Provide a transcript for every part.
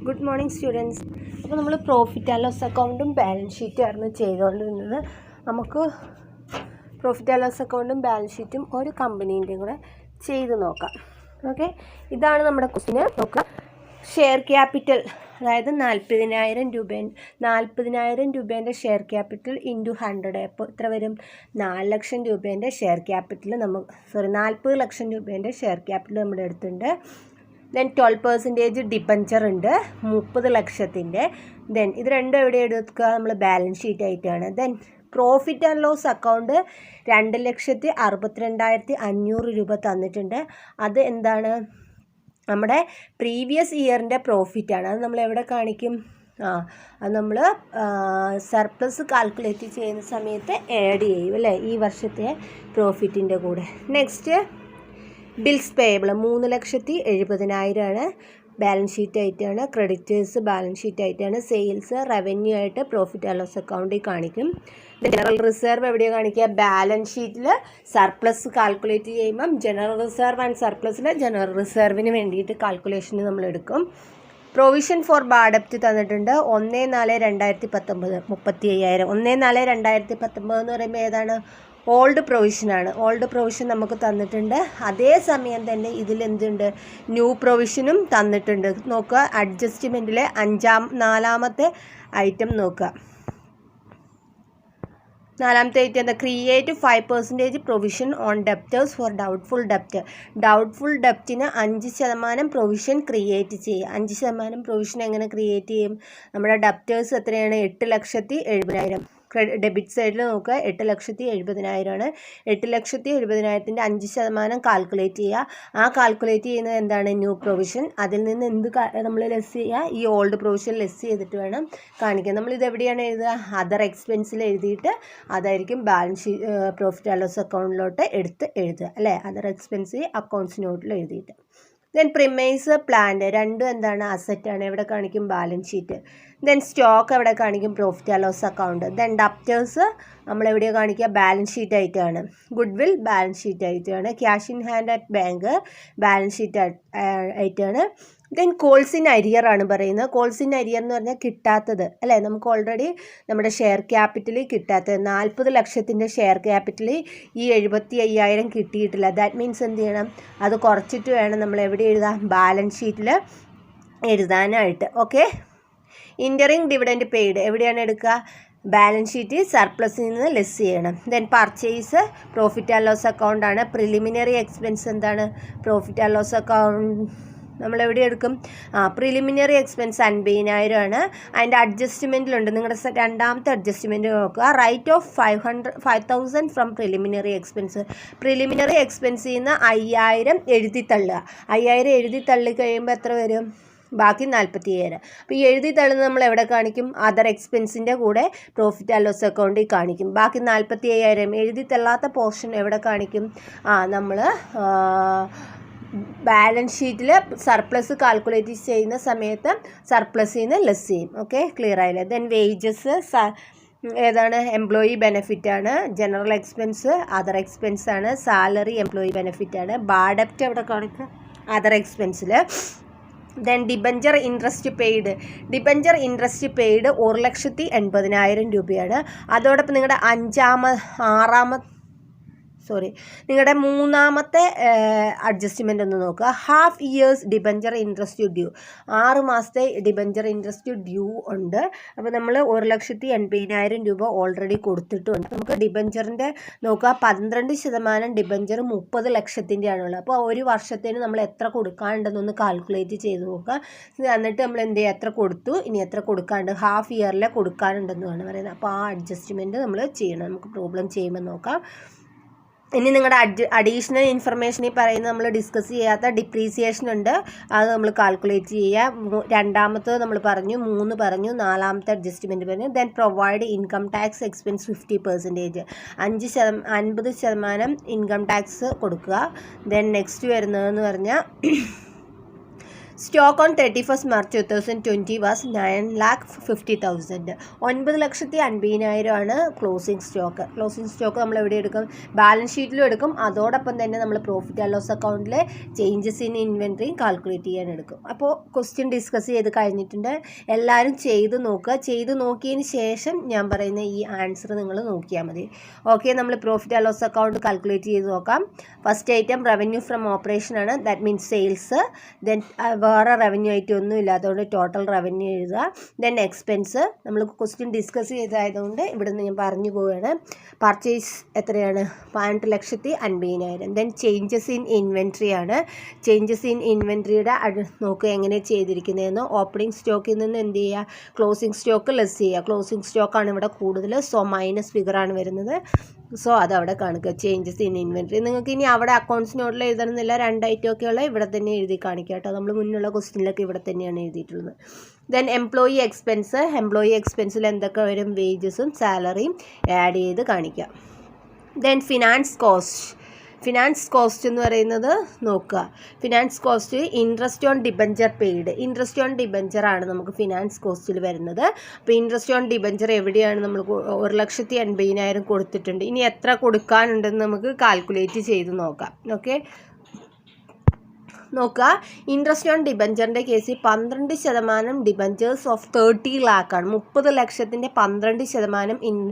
Good morning students. അപ്പോൾ നമ്മൾ profit and loss അക്കൗണ്ടും ബാലൻസ് ഷീറ്റും ആയിരുന്നു ചെയ്തുകൊണ്ടിരുന്നത്. നമുക്ക് പ്രോഫിറ്റ് ആൻഡ് ലോസ് അക്കൗണ്ടും ബാലൻസ് ഷീറ്റും ഒരു കമ്പനീൻ്റെയും കൂടെ ചെയ്ത് നോക്കാം. ഓക്കെ, ഇതാണ് നമ്മുടെ ക്വസ്റ്റിന്. നോക്കാം, ഷെയർ ക്യാപിറ്റൽ, അതായത് 40,000 രൂപേൻ്റെ ഷെയർ ക്യാപിറ്റൽ ഇൻറ്റു 100. അപ്പോൾ എത്ര വരും? 4 ലക്ഷം രൂപേൻ്റെ ഷെയർ ക്യാപിറ്റൽ 40 ലക്ഷം രൂപേൻ്റെ ഷെയർ ക്യാപിറ്റൽ നമ്മുടെ അടുത്തുണ്ട്. ദെൻ 12% ഡിബഞ്ചർ ഉണ്ട് 30 ലക്ഷത്തിൻ്റെ. ദെൻ ഇത് രണ്ടും എവിടെ എടുക്കുക? നമ്മൾ ബാലൻസ് ഷീറ്റ് ആയിട്ടാണ്. Then profit and loss account 2,62,500 രൂപ തന്നിട്ടുണ്ട്. അത് എന്താണ്? നമ്മുടെ പ്രീവിയസ് ഇയറിൻ്റെ പ്രോഫിറ്റാണ്. അത് നമ്മൾ എവിടെ കാണിക്കും? അത് നമ്മൾ സർപ്ലസ് കാൽക്കുലേറ്റ് ചെയ്യുന്ന സമയത്ത് ആഡ് ചെയ്യും അല്ലേ, ഈ വർഷത്തെ പ്രോഫിറ്റിൻ്റെ കൂടെ. Next bills payable 3,70,000 balance sheet ആയിട്ടാണ്. ക്രെഡിറ്റേഴ്സ് ബാലൻസ് ഷീറ്റ് ആയിട്ടാണ്. സെയിൽസ് റവന്യൂ ആയിട്ട് പ്രോഫിറ്റ് ആൻഡ് ലോസ് അക്കൗണ്ടിൽ കാണിക്കും. ജനറൽ റിസർവ് എവിടെയാണ് കാണിക്കുക? ബാലൻസ് ഷീറ്റിൽ സർപ്ലസ് കാൽക്കുലേറ്റ് ചെയ്യുമ്പം ജനറൽ റിസർവ് ആൻഡ് സർപ്ലസിൽ ജനറൽ റിസർവിന് വേണ്ടിയിട്ട് കാൽക്കുലേഷന് നമ്മൾ എടുക്കും. പ്രൊവിഷൻ ഫോർ ബാഡ് ഡെപ്റ്റ് തന്നിട്ടുണ്ട് 1/4/2019 35,000. 1/4/2019 എന്ന് പറയുമ്പോൾ ഏതാണ്? ഓൾഡ് പ്രൊവിഷനാണ്. ഓൾഡ് പ്രൊവിഷൻ നമുക്ക് തന്നിട്ടുണ്ട്. അതേ സമയം തന്നെ ഇതിലെന്തുണ്ട്? ന്യൂ പ്രൊവിഷനും തന്നിട്ടുണ്ട്. നോക്കുക, അഡ്ജസ്റ്റ്മെൻറ്റിലെ 4ാമത്തെ ഐറ്റം നോക്കുക. 4ാമത്തെ ഐറ്റം എന്താ? Create 5% provision on debtors for doubtful ഡെപ്റ്റ്. ഡൗട്ട്ഫുൾ ഡെപ്റ്റിന് 5% പ്രൊവിഷൻ ക്രിയേറ്റ് ചെയ്യുക. 5% പ്രൊവിഷൻ എങ്ങനെ ക്രിയേറ്റ് ചെയ്യും? നമ്മുടെ ഡെപ്റ്റേഴ്സ് എത്രയാണ്? 8,70,000. ഡെബിറ്റ് സൈഡിൽ നോക്കുക, 8,70,000 ആണ്. 8,70,000ൻ്റെ 5% കാൽക്കുലേറ്റ് ചെയ്യുക. ആ കാൽക്കുലേറ്റ് ചെയ്യുന്നത് എന്താണ്? New provision. അതിൽ നിന്ന് എന്ത് നമ്മൾ ലെസ് ചെയ്യുക? ഈ ഓൾഡ് പ്രൊവിഷൻ ലെസ് ചെയ്തിട്ട് വേണം കാണിക്കാൻ. നമ്മളിത് എവിടെയാണ് എഴുതുക? അതർ എക്സ്പെൻസിൽ എഴുതിയിട്ട് അതായിരിക്കും balance sheet profit and loss അക്കൗണ്ടിലോട്ട് എടുത്ത് എഴുതുക അല്ലേ. അതർ എക്സ്പെൻസ് അക്കൗണ്ട്സ് നോട്ടിൽ എഴുതിയിട്ട്. ദെൻ പ്രിമൈസ് പ്ലാന്റ് രണ്ടും എന്താണ്? അസറ്റാണ്. എവിടെ കാണിക്കും? Balance sheet. ദെൻ സ്റ്റോക്ക് എവിടെ കാണിക്കും? Profit and loss account. Then debtors നമ്മളെവിടെയാണ് കാണിക്കുക? ബാലൻസ് ഷീറ്റ് ആയിട്ടാണ്. ഗുഡ് വിൽ ബാലൻസ് ഷീറ്റ് ആയിട്ടാണ്. Cash in hand at bank balance sheet ആയിട്ടാണ്. ദെൻ കോൾസ് ഇൻ അരിയർ ആണ് പറയുന്നത്. കോൾസ് ഇൻ അരിയർ എന്ന് പറഞ്ഞാൽ കിട്ടാത്തത് അല്ലേ. നമുക്ക് ഓൾറെഡി നമ്മുടെ ഷെയർ ക്യാപിറ്റൽ കിട്ടാത്തത് 40 ലക്ഷത്തിൻ്റെ ഷെയർ ക്യാപിറ്റൽ ഈ 75,000 കിട്ടിയിട്ടില്ല. ദാറ്റ് മീൻസ് എന്ത് ചെയ്യണം? അത് കുറച്ചിട്ട് വേണം നമ്മൾ എവിടെ എഴുതാം? ബാലൻസ് ഷീറ്റിൽ എഴുതാനായിട്ട്. ഓക്കെ, ഇൻ്ററിംഗ് ഡിവിഡൻഡ് പെയ്ഡ് എവിടെയാണ് എടുക്കുക? ബാലൻസ് ഷീറ്റ് സർപ്ലസിൽ നിന്ന് ലെസ് ചെയ്യണം. Then purchase profit and loss അക്കൗണ്ടാണ്. പ്രിലിമിനറി എക്സ്പെൻസ് എന്താണ്? പ്രോഫിറ്റ് ആൻഡ് ലോസ് അക്കൗണ്ട് നമ്മളെവിടെ എടുക്കും? പ്രിലിമിനറി എക്സ്പെൻസ് 50,000 ആണ്. അതിൻ്റെ അഡ്ജസ്റ്റ്മെൻറ്റിലുണ്ട്. നിങ്ങളുടെ 2ാമത്തെ അഡ്ജസ്റ്റ്മെൻറ്റ് നോക്കുക. Write off 5,000 from preliminary expense. Preliminary എക്സ്പെൻസിൽ നിന്ന് 5,000 എഴുതി തള്ളുക. 5,000 എഴുതി തള്ളി കഴിയുമ്പോൾ എത്ര വരും? ബാക്കി 47,000. അപ്പോൾ ഈ എഴുതി തള്ളുന്നത് നമ്മൾ എവിടെ കാണിക്കും? അതർ എക്സ്പെൻസിൻ്റെ കൂടെ പ്രോഫിറ്റ് ആൻഡ് ലോസ് അക്കൗണ്ടിൽ കാണിക്കും. ബാക്കി 47,000 എഴുതി തള്ളാത്ത പോർഷൻ എവിടെ കാണിക്കും? നമ്മൾ ബാലൻസ് ഷീറ്റിൽ സർപ്ലസ് കാൽക്കുലേറ്റ് ചെയ്യുന്ന സമയത്ത് സർപ്ലസിൽ നിന്ന് ലെസ് ചെയ്യും. ഓക്കെ, ക്ലിയർ ആയില്ലേ? ദെൻ വേജസ് ഏതാണ്? എംപ്ലോയി ബെനിഫിറ്റ് ആണ്. ജനറൽ എക്സ്പെൻസ് അതർ എക്സ്പെൻസ് ആണ്. സാലറി എംപ്ലോയി ബെനിഫിറ്റ് ആണ്. ബാഡ് ഡെപ്റ്റ് എവിടെ കാണിക്കുക? അതർ എക്സ്പെൻസിൽ. Then debenture interest paid. Debenture interest paid 1,80,000 രൂപയാണ്. അതോടൊപ്പം നിങ്ങളുടെ നിങ്ങളുടെ 3ാമത്തെ അഡ്ജസ്റ്റ്മെൻ്റ് ഒന്ന് നോക്കുക. Half years debenture interest due. 6 മാസത്തെ ഡിബഞ്ചർ ഇൻട്രസ്റ്റ് ഡ്യൂ ഉണ്ട്. അപ്പോൾ നമ്മൾ 1,80,000 രൂപ ഓൾറെഡി കൊടുത്തിട്ടുണ്ട്. നമുക്ക് ഡിബഞ്ചറിൻ്റെ നോക്കുക, 12% ഡിബഞ്ചർ 30 ലക്ഷത്തിൻ്റെ ആണുള്ളത്. അപ്പോൾ ഒരു വർഷത്തിന് നമ്മൾ എത്ര കൊടുക്കാനുണ്ടെന്നൊന്ന് കാൽക്കുലേറ്റ് ചെയ്ത് നോക്കുക. എന്നിട്ട് നമ്മൾ എന്ത് ചെയ്യുക? എത്ര കൊടുത്തു, ഇനി എത്ര കൊടുക്കാണ്ട്, ഹാഫ് ഇയറിലെ കൊടുക്കാനുണ്ടെന്നാണ് പറയുന്നത്. അപ്പോൾ ആ അഡ്ജസ്റ്റ്മെൻറ്റ് നമ്മൾ ചെയ്യണം. നമുക്ക് പ്രോബ്ലം ചെയ്യുമ്പോൾ നോക്കാം. ഇനി നിങ്ങളുടെ അഡീഷണൽ ഇൻഫർമേഷൻ ഈ പറയുന്നത് നമ്മൾ ഡിസ്കസ് ചെയ്യാത്ത ഡിപ്രീസിയേഷൻ ഉണ്ട്. അത് നമ്മൾ കാൽക്കുലേറ്റ് ചെയ്യുക. 2ാമത്തത് നമ്മൾ പറഞ്ഞു, 3 പറഞ്ഞു, 4ാമത്തെ അഡ്ജസ്റ്റ്മെൻറ്റ് പറഞ്ഞു. Then provide income tax expense 50%. 50% income tax കൊടുക്കുക. ദെൻ നെക്സ്റ്റ് വരുന്നതെന്ന് പറഞ്ഞാൽ stock on 31st March 2020 was 9,50,000. 9,50,000 ആണ് ക്ലോസിംഗ് സ്റ്റോക്ക്. ക്ലോസിംഗ് സ്റ്റോക്ക് നമ്മൾ എവിടെ എടുക്കും? ബാലൻസ് ഷീറ്റിലും എടുക്കും. അതോടൊപ്പം തന്നെ നമ്മൾ പ്രോഫിറ്റ് ആൻഡ് ലോസ് അക്കൗണ്ടിലെ ചേഞ്ചസ് ഇൻ ഇൻവെൻട്രിയും കാൽക്കുലേറ്റ് ചെയ്യാൻ എടുക്കും. അപ്പോൾ ക്വസ്റ്റ്യൻ ഡിസ്കസ് ചെയ്ത് കഴിഞ്ഞിട്ടുണ്ട്. എല്ലാവരും ചെയ്ത് നോക്കുക. ചെയ്ത് നോക്കിയതിന് ശേഷം ഞാൻ പറയുന്ന ഈ ആൻസർ നിങ്ങൾ നോക്കിയാൽ മതി. ഓക്കെ, നമ്മൾ profit and loss account calculate ചെയ്ത് നോക്കാം. First item revenue from operation ആണ്. That means sales. ദെൻ വേറെ റവന്യൂ ആയിട്ട് ഒന്നും ഇല്ലാത്തതുകൊണ്ട് ടോട്ടൽ റവന്യൂ എഴുതുക. ദെൻ എക്സ്പെൻസ് നമ്മൾ ക്വസ്റ്റ്യൻ ഡിസ്കസ് ചെയ്തതായതുകൊണ്ട് ഇവിടെ നിന്ന് ഞാൻ പറഞ്ഞു പോവുകയാണ്. പർച്ചേസ് എത്രയാണ്? 18,50,000. ദെൻ ചേഞ്ചസ് ഇൻ ഇൻവെൻട്രി ആണ്. ചേഞ്ചസ് ഇൻ ഇൻവെൻട്രിയുടെ നോക്കുക എങ്ങനെ ചെയ്തിരിക്കുന്നതെന്ന്. ഓപ്പണിംഗ് സ്റ്റോക്കിൽ നിന്ന് എന്ത് ചെയ്യുക? ക്ലോസിംഗ് സ്റ്റോക്ക് ലെസ് ചെയ്യുക. ക്ലോസിംഗ് സ്റ്റോക്കാണ് ഇവിടെ കൂടുതൽ, സോ മൈനസ് ഫിഗറാണ് വരുന്നത്. സോ അതവിടെ കാണിക്കുക. ചേഞ്ചസ് ഇൻ ഇൻവെൻട്രി നിങ്ങൾക്ക് ഇനി അവിടെ അക്കൗണ്ട്സ് നോട്ടിൽ എഴുതണമെന്നില്ല. 2 ഐറ്റമൊക്കെയുള്ള ഇവിടെ തന്നെ എഴുതി കാണിക്കുക കേട്ടോ. നമ്മൾ മുന്നുള്ള ക്വസ്റ്റ്യനിലൊക്കെ ഇവിടെ തന്നെയാണ് എഴുതിയിട്ടുള്ളത്. Then employee expense. എംപ്ലോയി എക്സ്പെൻസിൽ എന്തൊക്കെ വരും? വേജസും സാലറിയും ആഡ് ചെയ്ത് കാണിക്കുക. Then finance cost. Finance cost എന്ന് പറയുന്നത് നോക്കുക. Finance cost interest on debenture paid. Interest on debenture ആണ് നമുക്ക് ഫിനാൻസ് കോസ്റ്റിൽ വരുന്നത്. അപ്പോൾ ഇൻട്രസ്റ്റ് ഓൺ ഡിബഞ്ചർ എവിടെയാണ്? നമ്മൾ 1,80,000 കൊടുത്തിട്ടുണ്ട്. ഇനി എത്ര കൊടുക്കാനുണ്ടെന്ന് നമുക്ക് കാൽക്കുലേറ്റ് ചെയ്ത് നോക്കാം. ഓക്കെ, നോക്കുക. ഇൻട്രസ്റ്റ് ഓൺ ഡിബഞ്ചറിൻ്റെ കേസിൽ 12% ഡിബഞ്ചേഴ്സ് ഓഫ് 30 lakh ആണ്. 30 ലക്ഷത്തിൻ്റെ 12%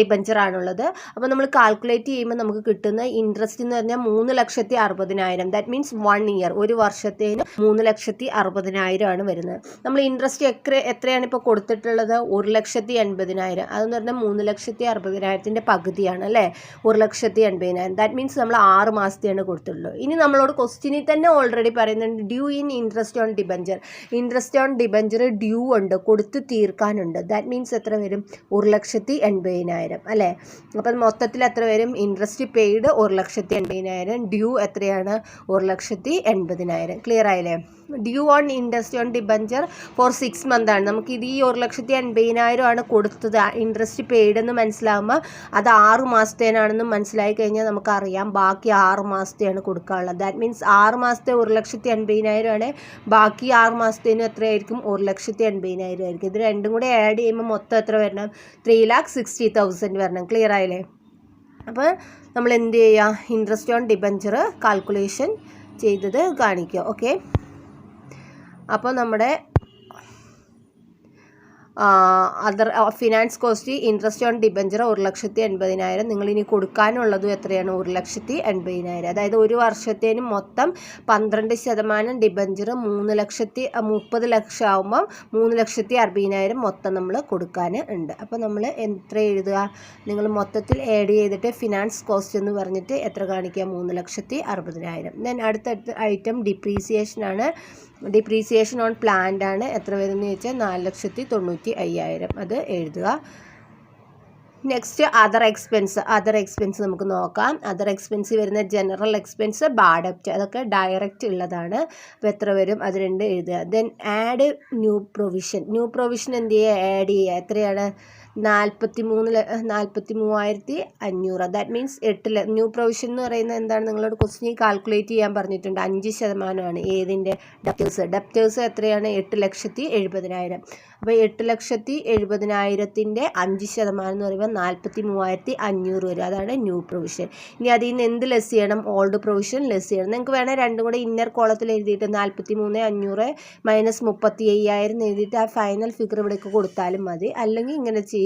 ഡിബഞ്ചറാണുള്ളത്. അപ്പോൾ നമ്മൾ കാൽക്കുലേറ്റ് ചെയ്യുമ്പോൾ നമുക്ക് കിട്ടുന്ന ഇൻട്രസ്റ്റ് എന്ന് പറഞ്ഞാൽ 3,60,000. ദാറ്റ് മീൻസ് 1 year, ഒരു വർഷത്തേന് 3,60,000 ആണ് വരുന്നത്. നമ്മൾ ഇൻട്രസ്റ്റ് എത്രയാണ് ഇപ്പോൾ കൊടുത്തിട്ടുള്ളത്? 1,80,000. അതെന്ന് പറഞ്ഞാൽ 3,60,000 പകുതിയാണ് അല്ലേ? 1,80,000. ദാറ്റ് മീൻസ് നമ്മൾ 6 മാസത്തെയാണ് കൊടുത്തിട്ടുള്ളത്. ഇനി നമ്മളോട് ക്വസ്റ്റ്യനിൽ തന്നെ ഓൾറെഡി പറയുന്നുണ്ട് due in interest on debenture. Interest on debenture due ഉണ്ട്, കൊടുത്ത് തീർക്കാനുണ്ട്. ദാറ്റ് മീൻസ് എത്ര വരും? 1,80,000 അല്ലേ? അപ്പം മൊത്തത്തിൽ എത്ര വരും? Interest paid 1,80,000. ഡ്യൂ എത്രയാണ്? 1,80,000. ക്ലിയർ ആയില്ലേ? Due on interest on debenture for 6 months ആണ്. നമുക്കിത് ഈ 1,80,000 ആണ് കൊടുത്തത്. ഇൻട്രസ്റ്റ് പെയ്ഡ് എന്ന് മനസ്സിലാകുമ്പോൾ അത് 6 മാസത്തേനാണെന്ന് മനസ്സിലായി കഴിഞ്ഞാൽ നമുക്കറിയാം ബാക്കി 6 മാസത്തെയാണ് കൊടുക്കാനുള്ളത്. ദാറ്റ് മീൻസ് 6 മാസത്തെ 1,80,000 ആണ്. ബാക്കി 6 മാസത്തേനും എത്രയായിരിക്കും? 1,80,000 ആയിരിക്കും. ഇത് രണ്ടും കൂടെ ആഡ് ചെയ്യുമ്പോൾ മൊത്തം എത്ര വരണം? 3,60,000 വരണം. ക്ലിയർ ആയില്ലേ? അപ്പോൾ നമ്മൾ എന്ത് ചെയ്യുക? ഇൻട്രസ്റ്റ് ഓൺ ഡിബഞ്ചർ കാൽക്കുലേഷൻ ചെയ്തത് കാണിക്കുക. ഓക്കെ, അപ്പോൾ നമ്മുടെ other finance cost interest on debenture 1,80,000. നിങ്ങളിനി കൊടുക്കാനുള്ളതും എത്രയാണ്? 1,80,000. അതായത് ഒരു വർഷത്തേനും മൊത്തം 12% ഡിബഞ്ചർ 30 ലക്ഷം ആകുമ്പം 3,60,000 മൊത്തം നമ്മൾ കൊടുക്കാൻ ഉണ്ട്. അപ്പോൾ നമ്മൾ എത്ര എഴുതുക? നിങ്ങൾ മൊത്തത്തിൽ ആഡ് ചെയ്തിട്ട് ഫിനാൻസ് കോസ്റ്റ് എന്ന് പറഞ്ഞിട്ട് എത്ര കാണിക്കുക? 3,60,000. ദെൻ അടുത്ത ഐറ്റം ഡിപ്രീസിയേഷനാണ്. ഡിപ്രീസിയേഷൻ ഓൺ പ്ലാന്റ് ആണ്. എത്ര വരുന്നത് ചോദിച്ചാൽ 4,95,000. അത് എഴുതുക. Next other expense. Other expense നമുക്ക് നോക്കാം. അതർ എക്സ്പെൻസ് വരുന്ന ജനറൽ എക്സ്പെൻസ്, ബാഡ് ഡെപ്റ്റ്, അതൊക്കെ ഡയറക്റ്റ് ഉള്ളതാണ്. അപ്പോൾ എത്ര വരും? അത് 2 എഴുതുക. Then add new provision. New provision എന്ത് ചെയ്യുക? ആഡ് ചെയ്യുക. എത്രയാണ്? 43,500. ദാറ്റ് മീൻസ് 8 ന്യൂ പ്രൊവിഷൻ എന്ന് പറയുന്നത് എന്താണ്? നിങ്ങളോട് ക്വസ്റ്റ്യൻ കാൽക്കുലേറ്റ് ചെയ്യാൻ പറഞ്ഞിട്ടുണ്ട്. 5% ഏതിൻ്റെ? ഡെപ്റ്റേഴ്സ്. ഡെപ്റ്റേഴ്സ് എത്രയാണ്? 8,70,000. അപ്പോൾ 8,70,000 5% എന്ന് പറയുമ്പോൾ 43,500 വരും. അതാണ് ന്യൂ പ്രൊവിഷൻ. ഇനി അതിൽ നിന്ന് എന്ത് ലെസ് ചെയ്യണം? ഓൾഡ് പ്രൊവിഷൻ ലെസ് ചെയ്യണം. നിങ്ങൾക്ക് വേണേൽ രണ്ടും കൂടെ ഇന്നർ കോളത്തിൽ എഴുതിയിട്ട് 43,500 മൈനസ് 35,000 എഴുതിയിട്ട് ആ ഫൈനൽ ഫിഗർ ഇവിടേക്ക് കൊടുത്താലും മതി. അല്ലെങ്കിൽ ഇങ്ങനെ ചെയ്യുക.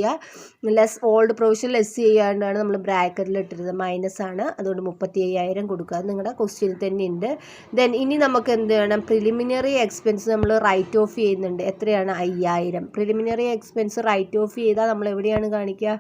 ലെസ് ഓൾഡ് പ്രൊവിഷൻ ലെസ് ചെയ്യാണ്ടാണ് നമ്മൾ ബ്രാക്കറ്റിൽ ഇട്ടിരുന്നത്. മൈനസ് ആണ്, അതുകൊണ്ട് 35,000 കൊടുക്കുക. അത് നിങ്ങളുടെ ക്വസ്റ്റ്യനിൽ തന്നെ ഉണ്ട്. ദെൻ ഇനി നമുക്ക് എന്ത് വേണം? പ്രിലിമിനറി എക്സ്പെൻസ് നമ്മൾ റൈറ്റ് ഓഫ് ചെയ്യുന്നുണ്ട്. എത്രയാണ്? 5,000. പ്രിലിമിനറി എക്സ്പെൻസ് റൈറ്റ് ഓഫ് ചെയ്താൽ നമ്മൾ എവിടെയാണ് കാണിക്കുക?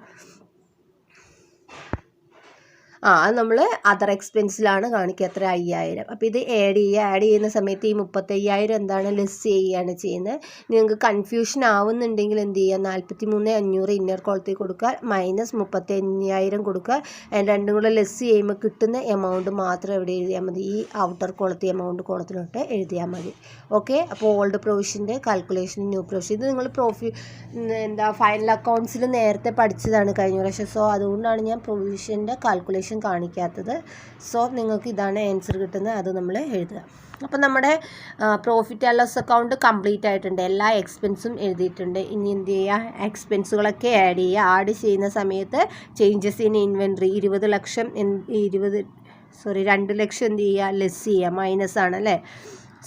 അത് നമ്മൾ അതർ എക്സ്പെൻസിലാണ് കാണിക്കുക. എത്ര? 5,000. അപ്പോൾ ഇത് ആഡ് ചെയ്യുക. ആഡ് ചെയ്യുന്ന സമയത്ത് ഈ 35,000 എന്താണ്? ലെസ് ചെയ്യുകയാണ് ചെയ്യുന്നത്. നിങ്ങൾക്ക് കൺഫ്യൂഷൻ ആവുന്നുണ്ടെങ്കിൽ എന്ത് ചെയ്യുക? 43,500 ഇന്നർ കോളത്തിൽ കൊടുക്കുക, മൈനസ് 35,000 കൊടുക്കുക. അതിന് രണ്ടും കൂടെ ലെസ് ചെയ്യുമ്പോൾ കിട്ടുന്ന എമൗണ്ട് മാത്രം എവിടെ എഴുതിയാൽ മതി? ഈ ഔട്ടർ കോളത്തിൽ എമൗണ്ട് കോളത്തിലോട്ട് എഴുതിയാൽ മതി. ഓക്കെ, അപ്പോൾ ഓൾഡ് പ്രൊവിഷൻ്റെ കാൽക്കുലേഷൻ, ന്യൂ പ്രൊവിഷൻ, ഇത് നിങ്ങൾ ഫൈനൽ അക്കൗണ്ട്സിൽ നേരത്തെ പഠിച്ചതാണ് കഴിഞ്ഞ പ്രാവശ്യം. സോ അതുകൊണ്ടാണ് ഞാൻ പ്രൊവിഷൻ്റെ കാൽക്കുലേഷൻ കാണിക്കാത്തത്. സോ നിങ്ങൾക്ക് ഇതാണ് ആൻസർ കിട്ടുന്നത്. അത് നമ്മൾ എഴുതുക. അപ്പോൾ നമ്മുടെ profit and loss account complete ആയിട്ടുണ്ട്, എല്ലാ എക്സ്പെൻസും എഴുതിയിട്ടുണ്ട്. ഇനി എന്ത് ചെയ്യുക, എക്സ്പെൻസുകളൊക്കെ ആഡ് ചെയ്യുന്ന സമയത്ത് ചേഞ്ചസ് ഇൻ ഇൻവെൻട്രി 2 ലക്ഷം എന്ത് ചെയ്യുക, ലെസ് ചെയ്യുക, മൈനസ് ആണ് അല്ലേ.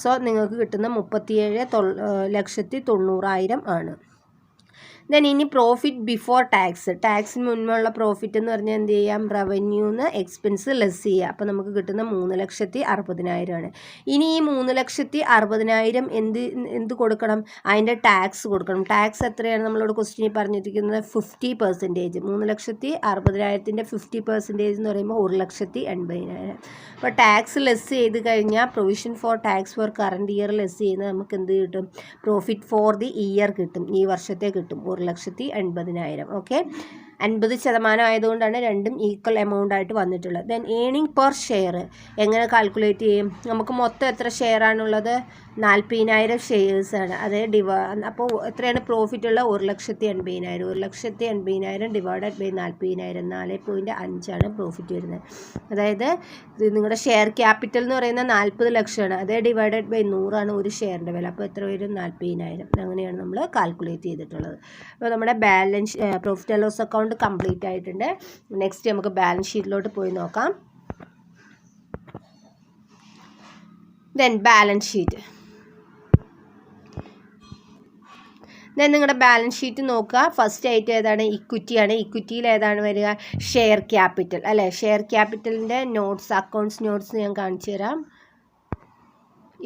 സോ നിങ്ങൾക്ക് കിട്ടുന്ന 37,90,000 ആണ്. ദെൻ ഇനി പ്രോഫിറ്റ് ബിഫോർ ടാക്സിന് മുൻപുള്ള പ്രോഫിറ്റ് എന്ന് പറഞ്ഞാൽ എന്ത് ചെയ്യാം, റവന്യൂന്ന് എക്സ്പെൻസ് ലെസ് ചെയ്യുക. അപ്പോൾ നമുക്ക് കിട്ടുന്ന 3,60,000 ആണ്. ഇനി ഈ 3,60,000 എന്ത് കൊടുക്കണം, അതിൻ്റെ ടാക്സ് കൊടുക്കണം. ടാക്സ് എത്രയാണ് നമ്മളോട് ക്വസ്റ്റ്യനിൽ പറഞ്ഞിരിക്കുന്നത്, 50%. 3,60,000 50% എന്ന് പറയുമ്പോൾ 1,80,000. അപ്പോൾ ടാക്സ് ലെസ് ചെയ്ത് കഴിഞ്ഞാൽ provision for tax for current year less ചെയ്യുന്നത് നമുക്ക് എന്ത് കിട്ടും, പ്രോഫിറ്റ് ഫോർ ദി ഇയർ കിട്ടും, ഈ വർഷത്തെ കിട്ടും, 1,80,000. ഓക്കെ, 50% ആയതുകൊണ്ടാണ് രണ്ടും ഈക്വൽ എമൗണ്ട് ആയിട്ട് വന്നിട്ടുള്ളത്. ദെൻ ഏണിംഗ് പെർ ഷെയർ എങ്ങനെ കാൽക്കുലേറ്റ് ചെയ്യും, നമുക്ക് മൊത്തം എത്ര ഷെയർ ആണുള്ളത്, 40,000 ഷെയർസാണ്. അതേ അപ്പോൾ എത്രയാണ് പ്രോഫിറ്റ് ഉള്ളത്, 1,80,000. 1,80,000 ഡിവൈഡഡ് ബൈ 40,000, 4.5 പ്രോഫിറ്റ് വരുന്നത്. അതായത് നിങ്ങളുടെ ഷെയർ ക്യാപിറ്റൽ എന്ന് പറയുന്നത് 40 ലക്ഷമാണ്, അതേ ഡിവൈഡഡ് ബൈ 100 ഒരു ഷെയറിൻ്റെ വില. അപ്പോൾ എത്ര വരും, 40,000. അങ്ങനെയാണ് നമ്മൾ കാൽക്കുലേറ്റ് ചെയ്തിട്ടുള്ളത്. അപ്പോൾ നമ്മുടെ profit and loss account complete ആയിട്ടുണ്ട്. നെക്സ്റ്റ് നമുക്ക് ബാലൻസ് ഷീറ്റിലോട്ട് പോയി നോക്കാം. Then balance sheet. ദെൻ നിങ്ങളുടെ ബാലൻസ് ഷീറ്റ് നോക്കുക. ഫസ്റ്റ് ആയിട്ട് ഏതാണ്, ഇക്വിറ്റിയാണ്. ഇക്വിറ്റിയിൽ ഏതാണ് വരിക, ഷെയർ ക്യാപിറ്റൽ അല്ലേ. ഷെയർ ക്യാപിറ്റലിൻ്റെ അക്കൗണ്ട്സ് നോട്ട്സ് ഞാൻ കാണിച്ചു തരാം.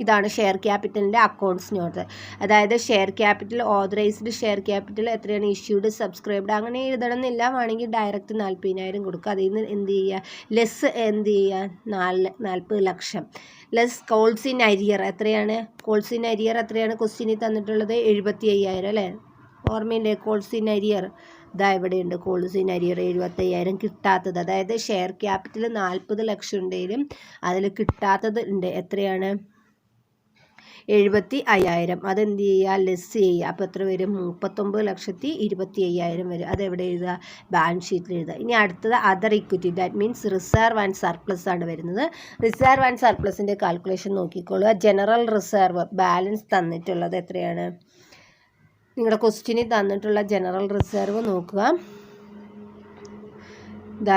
ഇതാണ് ഷെയർ ക്യാപിറ്റലിൻ്റെ അക്കൗണ്ട്സ് നോട്ട്. അതായത് share capital, authorised share capital എത്രയാണ്, ഇഷ്യൂഡ്, സബ്സ്ക്രൈബ്ഡ്, അങ്ങനെ എഴുതണം എന്നില്ല. വേണമെങ്കിൽ ഡയറക്റ്റ് 40,000 കൊടുക്കുക. അതിൽ നിന്ന് എന്ത് ചെയ്യുക, ലെസ് എന്ത് ചെയ്യുക, 40 ലക്ഷം. ലെസ് കോൾസ് ഇൻ അരിയർ എത്രയാണ്, കോൾസ് ഇൻ അരിയർ എത്രയാണ് ക്വസ്റ്റ്യനിൽ തന്നിട്ടുള്ളത്, 75,000 അല്ലേ. ഓർമ്മയില്ലേ, കോൾസ് ഇൻ അരിയർ ഇതാ ഇവിടെയുണ്ട്, കോൾസ് ഇൻ അരിയർ 75,000 കിട്ടാത്തത്. അതായത് ഷെയർ ക്യാപിറ്റൽ 40 ലക്ഷം ഉണ്ടെങ്കിലും അതിൽ കിട്ടാത്തത് ഉണ്ട്, എത്രയാണ്, 75,000. അതെന്ത് ചെയ്യുക, ലെസ് ചെയ്യുക. അപ്പോൾ എത്ര വരും, 39,25,000 വരും. അതെവിടെ എഴുതുക, ബാലൻസ് ഷീറ്റിൽ എഴുതുക. ഇനി അടുത്തത് other equity, that means reserve and surplus ആണ് വരുന്നത്. റിസർവ് ആൻഡ് സർപ്ലസിൻ്റെ കാൽക്കുലേഷൻ നോക്കിക്കോളുക. ജനറൽ റിസർവ് ബാലൻസ് തന്നിട്ടുള്ളത് എത്രയാണ്, നിങ്ങളുടെ ക്വസ്റ്റ്യനിൽ തന്നിട്ടുള്ള ജനറൽ റിസർവ് നോക്കുക.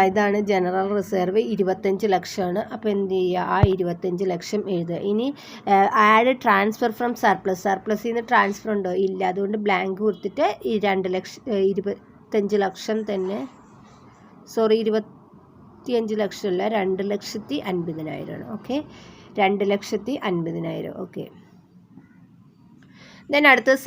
ഇതാണ് ജനറൽ റിസർവ്, 25 ലക്ഷമാണ്. അപ്പോൾ എന്ത് ചെയ്യുക, ആ 25 ലക്ഷം എഴുതുക. ഇനി ആഡ് ട്രാൻസ്ഫർ ഫ്രം സർപ്ലസിൽ നിന്ന് ട്രാൻസ്ഫർ ഉണ്ടോ, ഇല്ല. അതുകൊണ്ട് ബ്ലാങ്ക് കൊടുത്തിട്ട് ഈ 25 ലക്ഷം തന്നെ, 25 ലക്ഷമല്ല, 2,50,000. ഓക്കെ, 2,50,000. ഓക്കെ. ദെൻ അടുത്തത്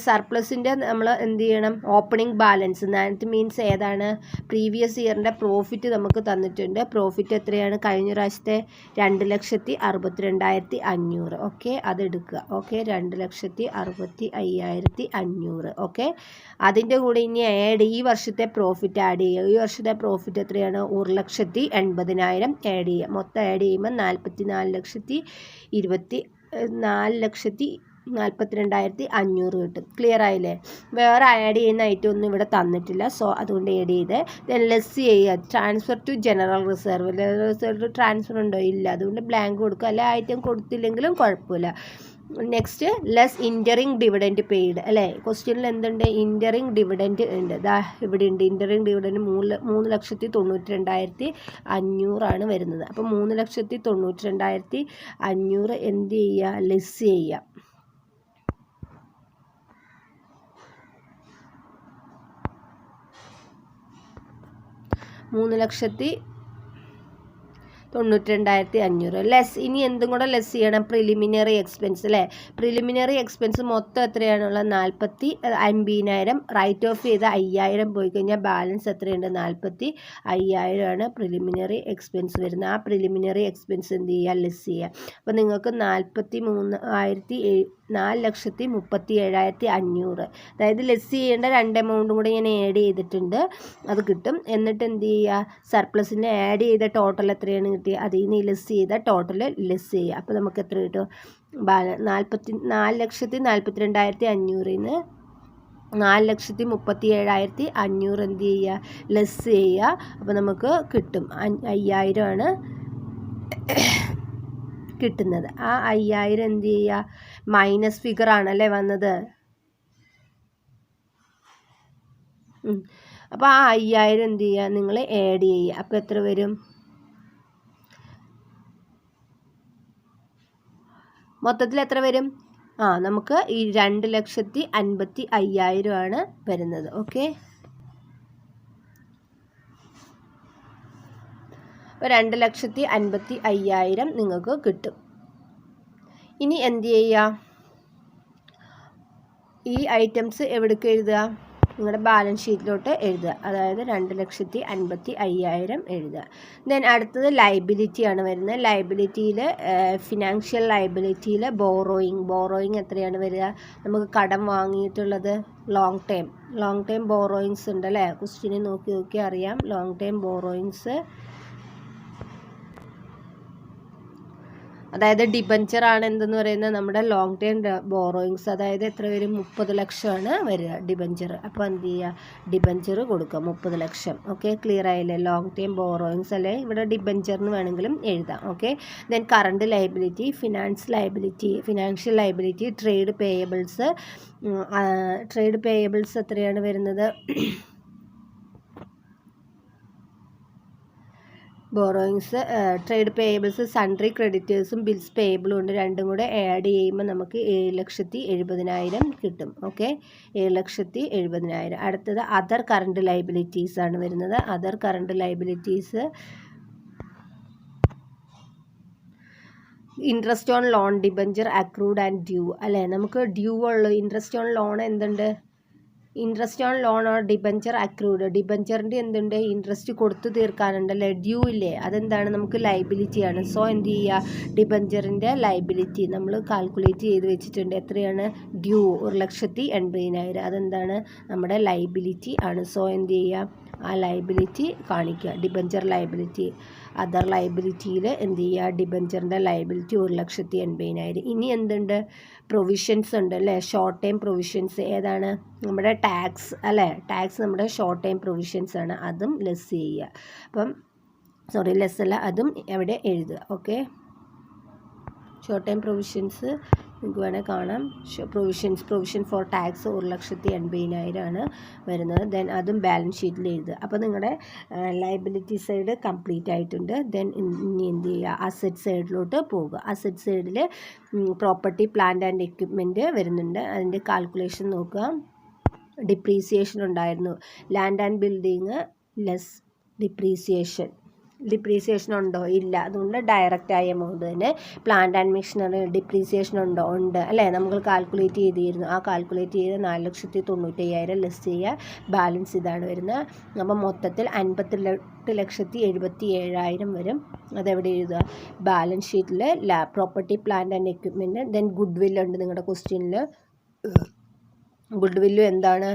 സർപ്ലസിൻ്റെ നമ്മൾ എന്ത് ചെയ്യണം, ഓപ്പണിംഗ് ബാലൻസ്. ദാറ്റ് മീൻസ് ഏതാണ്, പ്രീവിയസ് ഇയറിൻ്റെ പ്രോഫിറ്റ് നമുക്ക് തന്നിട്ടുണ്ട്. പ്രോഫിറ്റ് എത്രയാണ്, കഴിഞ്ഞ പ്രാവശ്യത്തെ 2,62,500. ഓക്കെ, അതെടുക്കുക. ഓക്കെ, 2,65,500. ഓക്കെ, അതിൻ്റെ കൂടെ ഇനി ഈ വർഷത്തെ പ്രോഫിറ്റ് ആഡ് ചെയ്യുക. ഈ വർഷത്തെ പ്രോഫിറ്റ് എത്രയാണ്, 1,80,000 ആഡ് ചെയ്യുക. മൊത്തം ആഡ് ചെയ്യുമ്പോൾ 44,42,500 കിട്ടും. ക്ലിയർ ആയില്ലേ. വേറെ ആഡ് ചെയ്യുന്ന ഐറ്റം ഒന്നും ഇവിടെ തന്നിട്ടില്ല, സോ അതുകൊണ്ട് ആഡ് ചെയ്ത്. ദെൻ ലെസ് ചെയ്യുക, transfer to general reserve transfer ഉണ്ടോ, ഇല്ല. അതുകൊണ്ട് ബ്ലാങ്ക് കൊടുക്കുക. അല്ലെ ഐറ്റം കൊടുത്തില്ലെങ്കിലും കുഴപ്പമില്ല. Next less interim dividend paid അല്ലേ. ക്വസ്റ്റ്യനിൽ എന്തുണ്ട്, ഇൻ്ററിംഗ് ഡിവിഡൻറ്റ് ഉണ്ട്. ഇവിടെ ഉണ്ട് ഇൻ്ററിംഗ് ഡിവിഡൻറ്റ് 3,92,500 വരുന്നത്. അപ്പോൾ 3,92,500 എന്ത് ചെയ്യുക, ലെസ് ചെയ്യുക. 3,92,500 ലെസ്. ഇനി എന്തും കൂടെ ലെസ് ചെയ്യണം, പ്രിലിമിനറി എക്സ്പെൻസ് അല്ലേ. പ്രിലിമിനറി എക്സ്പെൻസ് മൊത്തം എത്രയാണുള്ളത്, 50,000. റൈറ്റ് ഓഫ് ചെയ്ത് 5,000 പോയി കഴിഞ്ഞാൽ ബാലൻസ് എത്രയുണ്ട്, 45,000 ആണ് പ്രിലിമിനറി എക്സ്പെൻസ് വരുന്നത്. ആ പ്രിലിമിനറി എക്സ്പെൻസ് എന്ത് ചെയ്യുക, ലെസ് ചെയ്യുക. അപ്പോൾ നിങ്ങൾക്ക് 4,37,500 അതായത് ലെസ് ചെയ്യേണ്ട 2 എമൗണ്ടും കൂടെ ഞാൻ ആഡ് ചെയ്തിട്ടുണ്ട്, അത് കിട്ടും. എന്നിട്ട് എന്ത് ചെയ്യുക, സർപ്ലസിൻ്റെ ആഡ് ചെയ്ത ടോട്ടൽ എത്രയാണ് കിട്ടിയത്, അതിൽ നിന്ന് ലെസ് ചെയ്ത ടോട്ടൽ ലെസ് ചെയ്യുക. അപ്പോൾ നമുക്ക് എത്ര കിട്ടും, 4,42,500 നിന്ന് 4,37,500 എന്ത് ചെയ്യുക, ലെസ് ചെയ്യുക. അപ്പോൾ നമുക്ക് കിട്ടും 5,000 ആണ് കിട്ടുന്നത്. ആ 5000 എന്ത് ചെയ്യുക, മൈനസ് ഫിഗർ ആണല്ലേ വന്നത്. അപ്പോൾ ആ 5000 എന്ത് ചെയ്യുക, നിങ്ങൾ ആഡ് ചെയ്യുക. അപ്പോൾ എത്ര വരും, മൊത്തത്തിൽ എത്ര വരും? നമുക്ക് ഈ 2,55,000 ആണ് വരുന്നത്. ഓക്കെ, അപ്പോൾ 2,55,000 നിങ്ങൾക്ക് കിട്ടും. ഇനി എന്ത് ചെയ്യുക, ഈ ഐറ്റംസ് എവിടേക്ക് എഴുതുക, നിങ്ങളുടെ ബാലൻസ് ഷീറ്റിലോട്ട് എഴുതുക. അതായത് 2,55,000 എഴുതുക. ദെൻ അടുത്തത് ലൈബിലിറ്റി ആണ് വരുന്നത്. ലൈബിലിറ്റിയിൽ ഫിനാൻഷ്യൽ ലൈബിലിറ്റിയിൽ ബോറോയിങ് എത്രയാണ് വരിക, നമുക്ക് കടം വാങ്ങിയിട്ടുള്ളത് ലോങ് ടൈം ബോറോയിങ്സ് ഉണ്ട് അല്ലേ. ക്വസ്റ്റ്യനെ നോക്കി അറിയാം. ലോങ് ടൈം ബോറോയിങ്സ്, അതായത് ഡിബഞ്ചർ ആണ് എന്തെന്ന് പറയുന്നത് നമ്മുടെ ലോങ് ടൈം ബോറോയിങ്സ്. അതായത് എത്ര വരും, 30 ലക്ഷമാണ് വരിക ഡിബഞ്ചർ. അപ്പോൾ എന്ത് ചെയ്യുക, ഡിബഞ്ചർ കൊടുക്കുക 30 ലക്ഷം. ഓക്കെ, ക്ലിയർ ആയില്ലേ. ലോങ് ടൈം ബോറോയിങ്സ് അല്ലെ, ഇവിടെ ഡിബഞ്ചർ എന്ന് വേണമെങ്കിലും എഴുതാം. Okay, then current liability, financial liability, trade payables എത്രയാണ് വരുന്നത്, ബോറോയിങ്സ്, ട്രേഡ് പേയബിൾസ്, സൺട്രി ക്രെഡിറ്റേഴ്സും ബിൽസ് പേയബിളും ഉണ്ട്. രണ്ടും കൂടെ ആഡ് ചെയ്യുമ്പോൾ നമുക്ക് 7,70,000 കിട്ടും. ഓക്കെ, 7,70,000. അടുത്തത് അതർ കറണ്ട് ലൈബിലിറ്റീസ് ആണ് വരുന്നത്. Other current liabilities interest on loan, debenture, accrued and due അല്ലേ. നമുക്ക് ഡ്യൂ ഉള്ളു. ഇൻട്രസ്റ്റ് ഓൺ ലോൺ എന്തുണ്ട്, interest on loan or debenture accrued. ഡിബഞ്ചറിൻ്റെ എന്തുണ്ട്, ഇൻട്രസ്റ്റ് കൊടുത്തു തീർക്കാനുണ്ടല്ലേ. ഡ്യൂ ഇല്ലേ, അതെന്താണ്, നമുക്ക് ലൈബിലിറ്റിയാണ്. സോ എന്ത് ചെയ്യുക, ഡിബഞ്ചറിൻ്റെ ലൈബിലിറ്റി നമ്മൾ കാൽക്കുലേറ്റ് ചെയ്ത് വെച്ചിട്ടുണ്ട്. എത്രയാണ്, ഡ്യൂ 1,80,000. അതെന്താണ്, നമ്മുടെ ലൈബിലിറ്റി ആണ്. സോ എന്ത് ചെയ്യുക, ആ ലൈബിലിറ്റി കാണിക്കുക, ഡിബഞ്ചർ ലൈബിലിറ്റി. അതർ ലൈബിലിറ്റിയിൽ എന്ത് ചെയ്യുക, ഡിബഞ്ചറിൻ്റെ ലൈബിലിറ്റി 1,80,000. ഇനി എന്തുണ്ട്, പ്രൊവിഷൻസ് ഉണ്ട് അല്ലേ, ഷോർട്ട് ടൈം പ്രൊവിഷൻസ്. ഏതാണ്, നമ്മുടെ ടാക്സ് അല്ലേ. ടാക്സ് നമ്മുടെ ഷോർട്ട് ടൈം പ്രൊവിഷൻസ് ആണ്. അതും ലെസ് ചെയ്യുക. ലെസ് അല്ല, അതും എവിടെ എഴുതുക. ഓക്കെ, ഷോർട്ട് ടൈം പ്രൊവിഷൻസ് നിങ്ങൾക്ക് വേണേൽ കാണാം. പ്രൊവിഷൻ ഫോർ ടാക്സ് 1,80,000 ആണ് വരുന്നത്. ദെൻ അതും ബാലൻസ് ഷീറ്റിൽ എഴുതുക. അപ്പോൾ നിങ്ങളുടെ ലൈബിലിറ്റി സൈഡ് കംപ്ലീറ്റ് ആയിട്ടുണ്ട്. ദെൻ ഇനി എന്ത് ചെയ്യുക, അസറ്റ് സൈഡിലോട്ട് പോകുക. അസറ്റ് സൈഡിൽ പ്രോപ്പർട്ടി, പ്ലാന്റ് ആൻഡ് എക്വിപ്മെൻറ്റ് വരുന്നുണ്ട്. അതിൻ്റെ കാൽക്കുലേഷൻ നോക്കുക. ഡിപ്രീസിയേഷൻ ഉണ്ടായിരുന്നു. Land and building less depreciation ഉണ്ടോ, ഇല്ല. അതുകൊണ്ട് ഡയറക്റ്റ് ആയ എമൗണ്ട് തന്നെ. പ്ലാന്റ് ആൻഡ് മെഷീനറി ഡിപ്രീസിയേഷൻ ഉണ്ടോ, ഉണ്ട് അല്ലേ. നമ്മൾ കാൽക്കുലേറ്റ് ചെയ്തിരുന്നു. ആ കാൽക്കുലേറ്റ് ചെയ്ത് 4,90,000 ലെസ് ചെയ്യുക. ബാലൻസ് ഇതാണ് വരുന്നത്. അപ്പം മൊത്തത്തിൽ 58,77,000 വരും. അതെവിടെ എഴുതുക, ബാലൻസ് ഷീറ്റിൽ property, plant and equipment. Then good വില്ലുണ്ട് നിങ്ങളുടെ ക്വസ്റ്റ്യനിൽ. ഗുഡ് വില്ലും എന്താണ്,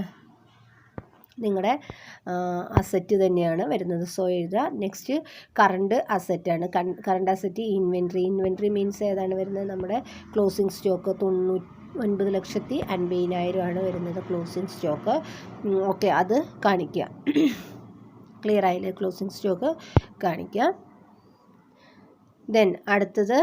നിങ്ങളുടെ അസറ്റ് തന്നെയാണ് വരുന്നത്. സോ എഴുതുക. നെക്സ്റ്റ് കറണ്ട് അസറ്റാണ്. കറണ്ട് അസറ്റ് ഇൻവെൻട്രി മീൻസ് ഏതാണ് വരുന്നത്, നമ്മുടെ ക്ലോസിംഗ് സ്റ്റോക്ക് 99,50,000 ആണ് വരുന്നത് ക്ലോസിംഗ് സ്റ്റോക്ക്. ഓക്കെ, അത് കാണിക്കുക. ക്ലിയർ ആയില്ലേ, ക്ലോസിംഗ് സ്റ്റോക്ക് കാണിക്കുക. ദെൻ അടുത്തത്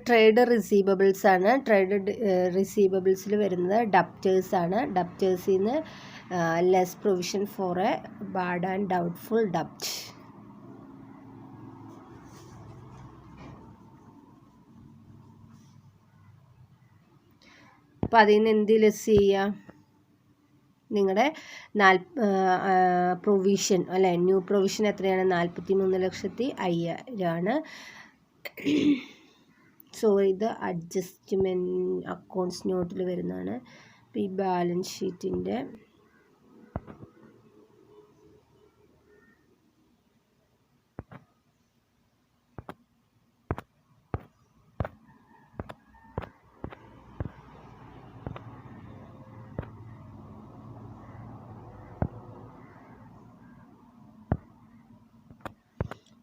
ട്രേഡ് റിസീവബിൾസ് ആണ്. ട്രേഡ് റിസീവബിൾസിൽ വരുന്നത് ഡപ്റ്റേഴ്സ് ആണ്. ഡപ്റ്റേഴ്സിൽ നിന്ന് less provision for a bad and doubtful ഡപ്റ്റ്. അപ്പോൾ അതിൽ നിന്ന് എന്ത് ലെസ് ചെയ്യുക, നിങ്ങളുടെ പ്രൊവിഷൻ അല്ലേ. ന്യൂ പ്രൊവിഷൻ എത്രയാണ്, 43,05,000 ആണ്. സോ ഇത് അഡ്ജസ്റ്റ്മെൻറ്റ് അക്കൗണ്ട്സ് നോട്ടിൽ വരുന്നതാണ്. ഈ ബാലൻസ് ഷീറ്റിൻ്റെ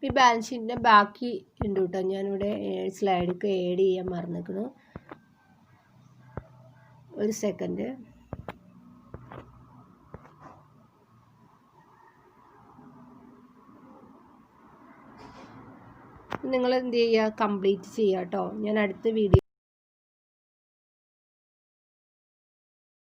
ഈ ബാലൻസ് ഷീറ്റിൻ്റെ ബാക്കി ഉണ്ട് കേട്ടോ. ഞാനിവിടെ സ്ലൈഡൊക്കെ ആഡ് ചെയ്യാൻ മറന്നിരിക്കുന്നു. ഒരു സെക്കൻഡ്. നിങ്ങൾ എന്ത് ചെയ്യുക, കംപ്ലീറ്റ് ചെയ്യുക കേട്ടോ. ഞാൻ അടുത്ത വീഡിയോ